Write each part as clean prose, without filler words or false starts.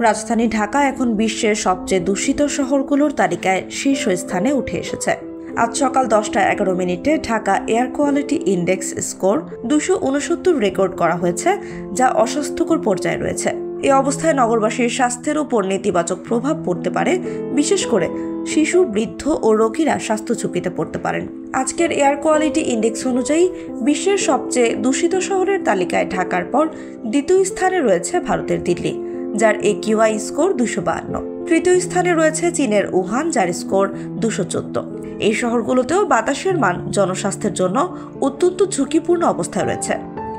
রাজধানী ঢাকা এখন বিশ্বের সবচেয়ে দূষিত শহরগুলোর তালিকায় শীর্ষস্থানে উঠে এসেছে। আজ সকাল 10:11 Dhaka air quality index score 269 record করা হয়েছে, যা অস্বাস্থ্যকর পর্যায়ে রয়েছে। এই অবস্থায় নগরবাসীর স্বাস্থ্যের উপর নেতিবাচক প্রভাব পড়তে পারে, বিশেষ করে শিশু, বৃদ্ধ ও রোগীরা স্বাস্থ্য ঝুঁকিতে পড়তে পারেন। আজকের এয়ার কোয়ালিটি ইন্ডেক্স অনুযায়ী বিশ্বের সবচেয়ে দূষিত শহরের তালিকায় ঢাকার পর দ্বিতীয় স্থানে রয়েছে ভারতের দিল্লি, যার AQI স্কোর 252। তৃতীয় স্থানে রয়েছে চীনের উহান, যার স্কোর 214। এই শহরগুলোতেও বাতাসের মান জনস্বাস্থ্যের জন্য অত্যন্ত ঝুঁকিপূর্ণ অবস্থায় রয়েছে।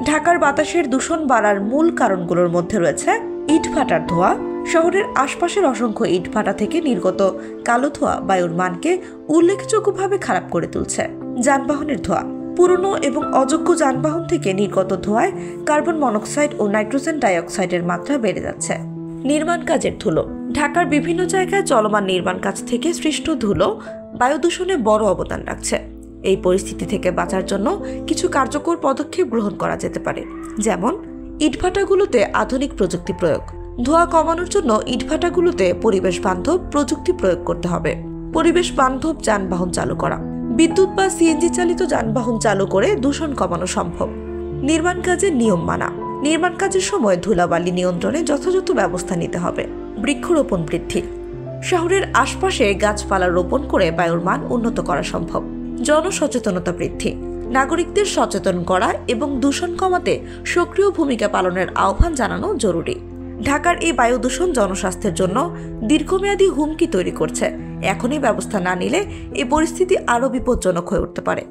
ঢাকার বাতাসের দূষণ বাড়ার মূল কারণগুলোর মধ্যে রয়েছে ইটভাটার ধোঁয়া। শহরের আশপাশের অসংখ্য ইটভাটা থেকে নির্গত কালো ধোঁয়া বায়ুর মানকে উল্লেখযোগ্যভাবে খারাপ করে তুলছে। যানবাহনের ধোঁয়া, পুরনো এবং অযোগ্য যানবাহন থেকে নির্গত ধোঁয়ায় কার্বন মনোক্সাইড ও নাইট্রোজেন ডাইঅক্সাইডের মাত্রা বেড়ে যাচ্ছে। নির্মাণ কাজের ধুলো, ঢাকার বিভিন্ন জায়গায় চলমান নির্মাণ কাজ থেকে সৃষ্ট ধুলো বায়ু দূষণে বড় অবদান রাখছে। এই পরিস্থিতি থেকে বাঁচার জন্য কিছু কার্যকর পদক্ষেপ গ্রহণ করা যেতে পারে, যেমন ইটভাটাগুলোতে আধুনিক প্রযুক্তি প্রয়োগ। ধোঁয়া কমানোর জন্য ইটভাটাগুলোতে পরিবেশ বান্ধব প্রযুক্তি প্রয়োগ করতে হবে। পরিবেশ বান্ধব যানবাহন চালু করা, বিদ্যুৎ বা CNG চালিত যানবাহন চালু করে দূষণ কমানো সম্ভব। নির্মাণ কাজের নিয়ম মানা, নির্মাণ কাজের সময় ধুলাবালি নিয়ন্ত্রণে যথাযথ ব্যবস্থা নিতে হবে। বৃক্ষরোপণ বৃদ্ধি, শহরের আশপাশে গাছপালা রোপণ করে বায়ুর মান উন্নত করা সম্ভব। জনসচেতনতা বৃদ্ধি, নাগরিকদের সচেতন করা এবং দূষণ কমাতে সক্রিয় ভূমিকা পালনের আহ্বান জানানো জরুরি। ঢাকার এই বায়ু দূষণ জনস্বাস্থ্যের জন্য দীর্ঘমেয়াদী হুমকি তৈরি করছে। এখনই ব্যবস্থা না নিলে এই পরিস্থিতি আরও বিপজ্জনক হয়ে উঠতে পারে।